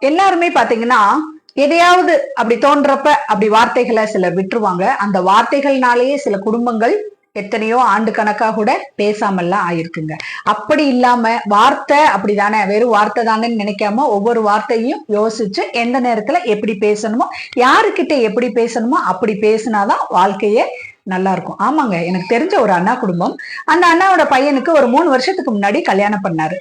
எல்லாருமே பாத்தீங்கன்னா எதையாவது அப்படி தோன்றப்ப அப்படி வார்த்தைகளை சிலர் விட்டுருவாங்க. அந்த வார்த்தைகள்னாலேயே சில குடும்பங்கள் எத்தனையோ ஆண்டு கணக்கா கூட பேசாமல்லாம் ஆயிருக்குங்க. அப்படி இல்லாம வார்த்தை அப்படிதானே, வெறும் வார்த்தை தானேன்னு நினைக்காம ஒவ்வொரு வார்த்தையும் யோசிச்சு எந்த நேரத்துல எப்படி பேசணுமோ, யாருக்கிட்ட எப்படி பேசணுமோ அப்படி பேசினாதான் வாழ்க்கையே நல்லா இருக்கும். ஆமாங்க, எனக்கு தெரிஞ்ச ஒரு அண்ணா குடும்பம். அந்த அண்ணாவோட பையனுக்கு ஒரு 3 வருஷத்துக்கு முன்னாடி கல்யாணம் பண்ணாரு.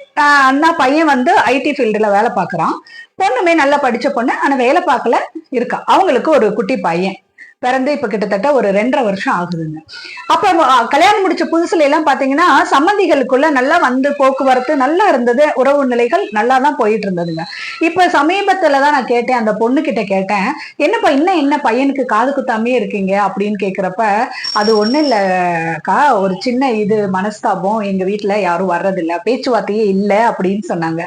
அண்ணா பையன் வந்து ஐடி ஃபீல்டுல வேலை பார்க்கறான். பொண்ணுமே நல்லா படிச்ச பொண்ணு, ஆனா வேலை பார்க்கல இருக்கா. அவங்களுக்கு ஒரு குட்டி பையன் பிறந்து இப்ப கிட்டத்தட்ட ஒரு 2.5 வருஷம் ஆகுதுங்க. அப்ப கல்யாணம் முடிச்ச புதுசுல எல்லாம் பாத்தீங்கன்னா சம்பந்திகளுக்குள்ள நல்லா வந்து போக்குவரத்து நல்லா இருந்தது, உறவு நிலைகள் நல்லா தான் போயிட்டு இருந்ததுங்க. இப்ப சமீபத்துலதான் நான் கேட்டேன், அந்த பொண்ணு கிட்ட கேட்டேன், என்னப்பா இன்னும் என்ன பையனுக்கு காது குத்தாமே இருக்கீங்க அப்படின்னு கேக்குறப்ப, அது ஒண்ணு இல்லக்கா, ஒரு சின்ன இது மனஸ்தாபம், எங்க வீட்டுல யாரும் வர்றதில்ல, பேச்சுவார்த்தையே இல்லை அப்படின்னு சொன்னாங்க.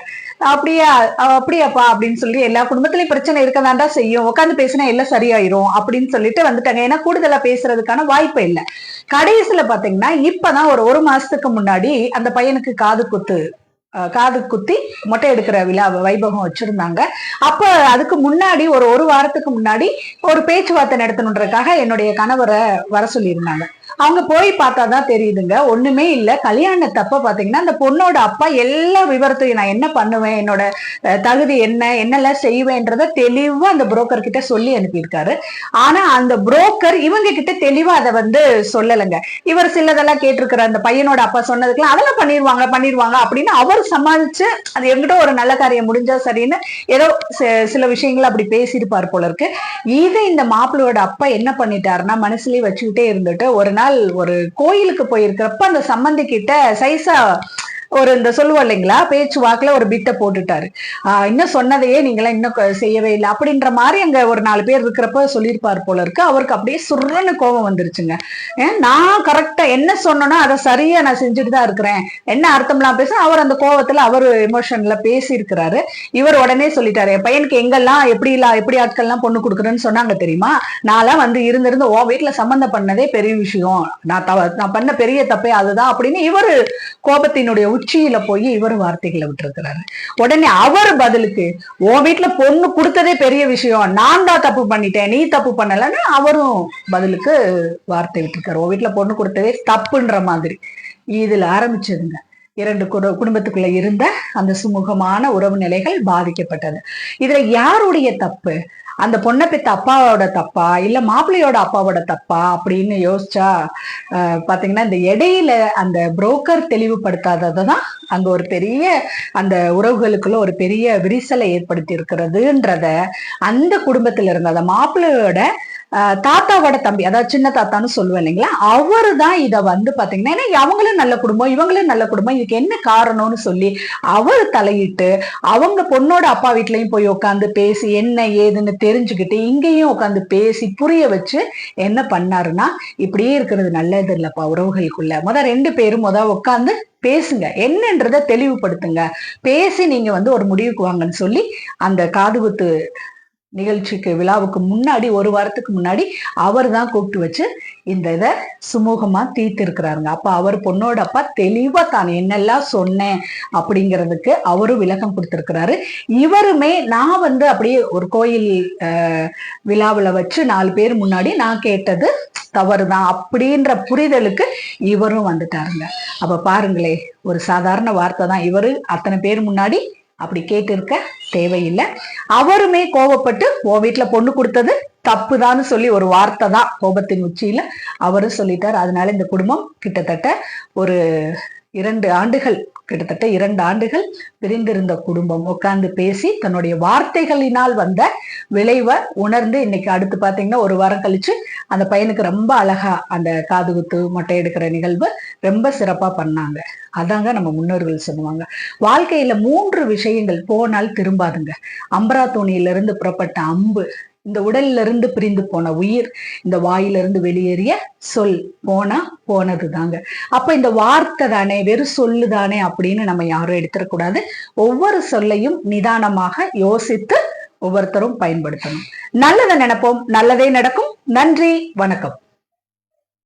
அப்படியா அப்படியாப்பா அப்படின்னு சொல்லி, எல்லா குடும்பத்திலயும் பிரச்சனை இருக்கதாண்டா செய்யும், உட்காந்து பேசினா எல்லாம் சரியாயிரும் அப்படின்னு சொல்லிட்டு வந்துட்டாங்க. ஏன்னா கூடுதலா பேசுறதுக்கான வாய்ப்பு இல்லை. கடைசியில பாத்தீங்கன்னா இப்பதான் ஒரு மாசத்துக்கு முன்னாடி அந்த பையனுக்கு காது குத்தி மொட்டை எடுக்கிற விழா வைபவம் வச்சிருந்தாங்க. அப்ப அதுக்கு முன்னாடி ஒரு வாரத்துக்கு முன்னாடி ஒரு பேச்சுவார்த்தை நடத்தணுன்றதுக்காக என்னுடைய கணவரை வர சொல்லியிருந்தாங்க. அவங்க போய் பார்த்தாதான் தெரியுதுங்க, ஒண்ணுமே இல்ல. கல்யாணத்தப்ப பாத்தீங்கன்னா அந்த பொண்ணோட அப்பா எல்லா விவரத்தையும், நான் என்ன பண்ணுவேன், என்னோட தகுதி என்ன, என்னெல்லாம் செய்வேன்றத தெளிவா அந்த புரோக்கர் கிட்ட சொல்லி அனுப்பியிருக்காரு. ஆனா அந்த புரோக்கர் இவங்க கிட்ட தெளிவா அதை வந்து சொல்லலைங்க. இவர் சிலதெல்லாம் கேட்டிருக்கிற அந்த பையனோட அப்பா சொன்னதுக்கெல்லாம் அதெல்லாம் பண்ணிடுவாங்க அப்படின்னு அவர் சமாளிச்சு, அது எங்கிட்ட ஒரு நல்ல காரியம் முடிஞ்சா சரின்னு ஏதோ சில விஷயங்கள் அப்படி பேசியிருப்பார் போல இருக்கு. இது இந்த மாப்பிள்ளையோட அப்பா என்ன பண்ணிட்டாருன்னா மனசுலயே வச்சுக்கிட்டே இருந்துட்டு ஒரு நாள் ஒரு கோயிலுக்கு போயிருக்கிறப்ப அந்த சம்பந்தி கிட்ட சைஸா ஒரு இந்த சொல்லுவோம் இல்லைங்களா, பேச்சு வாக்குல ஒரு பிட்டை போட்டுட்டாரு. இன்னும் சொன்னதையே நீங்களாம் இன்னும் செய்யவே இல்லை அப்படின்ற மாதிரி அங்க ஒரு 4 பேர் இருக்கிறப்ப சொல்லியிருப்பார் போல இருக்கு. அவருக்கு அப்படியே சுருன்னு கோபம் வந்துருச்சுங்க. நான் கரெக்டா என்ன சொன்னோன்னா அதை சரியா நான் செஞ்சுட்டு தான் இருக்கிறேன், என்ன அர்த்தம்லாம் பேச அவர் அந்த கோபத்துல அவர் எமோஷன்ல பேசி இருக்கிறாரு. இவர் உடனே சொல்லிட்டாரு, என் பையனுக்கு எங்கெல்லாம் எப்படி ஆட்கள்லாம் பொண்ணு கொடுக்குறேன்னு சொன்னாங்க தெரியுமா, நான்லாம் வந்து இருந்திருந்து ஓ வீட்டுல சம்பந்தம் பண்ணதே பெரிய விஷயம், நான் பண்ண பெரிய தப்பே அதுதான் அப்படின்னு இவர் கோபத்தினுடைய உச்சியில போய் இவர் வார்த்தைகளை விட்டுருக்கிறாரு. உடனே அவர் பதிலுக்கு, உன் வீட்டுல பொண்ணு கொடுத்ததே பெரிய விஷயம், நான் தான் தப்பு பண்ணிட்டேன், நீ தப்பு பண்ணலன்னு அவரும் பதிலுக்கு வார்த்தை விட்டுருக்காரு. உன் வீட்டுல பொண்ணு கொடுத்ததே தப்புன்ற மாதிரி. இதுல ஆரம்பிச்சதுங்க 2 குடும்பத்துக்குள்ள இருந்த அந்த சுமூகமான உறவு நிலைகள் பாதிக்கப்பட்டது. இதுல யாருடைய தப்பு? அந்த பொண்ணை பெத்த அப்பாவோட தப்பா, இல்ல மாப்பிள்ளையோட அப்பாவோட தப்பா அப்படின்னு யோசிச்சா பாத்தீங்கன்னா இந்த இடையில அந்த புரோக்கர் தெளிவுபடுத்தாததான் அங்க ஒரு பெரிய அந்த உறவுகளுக்குள்ள ஒரு பெரிய விரிசலை ஏற்படுத்தி இருக்கிறதுன்றத அந்த குடும்பத்துல இருந்த அந்த மாப்பிள்ளையோட தாத்தாவோட தம்பி, அதாவது சின்ன தாத்தான்னு சொல்லுவேன் இல்லைங்களா, அவரு தான் இதை வந்து பாத்தீங்கன்னா, ஏன்னா அவங்களும் நல்ல குடும்பம் இவங்களும் நல்ல குடும்பம், இதுக்கு என்ன காரணம்னு சொல்லி அவர் தலையிட்டு அவங்க பொண்ணோட அப்பா வீட்லயும் போய் உட்காந்து பேசி என்ன ஏதுன்னு தெரிஞ்சுக்கிட்டு இங்கேயும் உட்காந்து பேசி புரிய வச்சு என்ன பண்ணாருன்னா, இப்படியே இருக்கிறது நல்லது இல்லப்பா உறவுகளுக்குள்ள, 2 பேரும் உட்காந்து பேசுங்க, என்னன்றத தெளிவுபடுத்துங்க, பேசி நீங்க வந்து ஒரு முடிவுக்கு வாங்கன்னு சொல்லி அந்த காதுகுத்து நிகழ்ச்சிக்கு விழாவுக்கு முன்னாடி 1 வாரத்துக்கு முன்னாடி அவர் தான் கூப்பிட்டு வச்சு இந்த இதை சுமூகமா தீர்த்து இருக்கிறாருங்க. அப்ப அவர் பொண்ணோட அப்பா தெளிவா தான் என்னெல்லாம் சொன்னேன் அப்படிங்கிறதுக்கு அவரும் விளக்கம் கொடுத்திருக்கிறாரு. இவருமே நான் வந்து அப்படியே ஒரு கோயில் விழாவில் வச்சு 4 பேர் முன்னாடி நான் கேட்டது தவறுதான் அப்படின்ற புரிதலுக்கு இவரும் வந்துட்டாருங்க. அப்ப பாருங்களே, ஒரு சாதாரண வார்த்தை தான், இவரு அத்தனை பேர் முன்னாடி அப்படி கேட்டு இருக்க தேவையில்லை. அவருமே கோபப்பட்டு உன் வீட்டுல பொண்ணு கொடுத்தது தப்புதான்னு சொல்லி ஒரு வார்த்தை தான் கோபத்தின் உச்சியில அவரும் சொல்லிட்டார். அதனால இந்த குடும்பம் கிட்டத்தட்ட ஒரு 2 ஆண்டுகள் பிரிந்திருந்த குடும்பம் உட்கார்ந்து பேசி தன்னுடைய வார்த்தைகளினால் வந்த விளைவை உணர்ந்து இன்னைக்கு அடுத்து பாத்தீங்கன்னா 1 வாரம் கழிச்சு அந்த பையனுக்கு ரொம்ப அழகா அந்த காதுகுத்து மொட்டை எடுக்கிற நிகழ்வு ரொம்ப சிறப்பா பண்ணாங்க. அதாங்க நம்ம முன்னோர்கள் சொல்லுவாங்க, வாழ்க்கையில 3 விஷயங்கள் போனால் திரும்பாதுங்க. அம்பரா தோணியிலிருந்து புறப்பட்ட அம்பு, இந்த உடல்ல இருந்து பிரிந்து போன உயிர், இந்த வாயிலிருந்து வெளியேறிய சொல், போனா போனது தாங்க. அப்ப இந்த வார்த்தை தானே, வெறும் சொல்லுதானே அப்படின்னு நம்ம யாரும் எடுத்துடக்கூடாது. ஒவ்வொரு சொல்லையும் நிதானமாக யோசித்து ஒவ்வொருத்தரும் பயன்படுத்தணும். நல்லதை நினைப்போம், நல்லதே நடக்கும். நன்றி, வணக்கம்.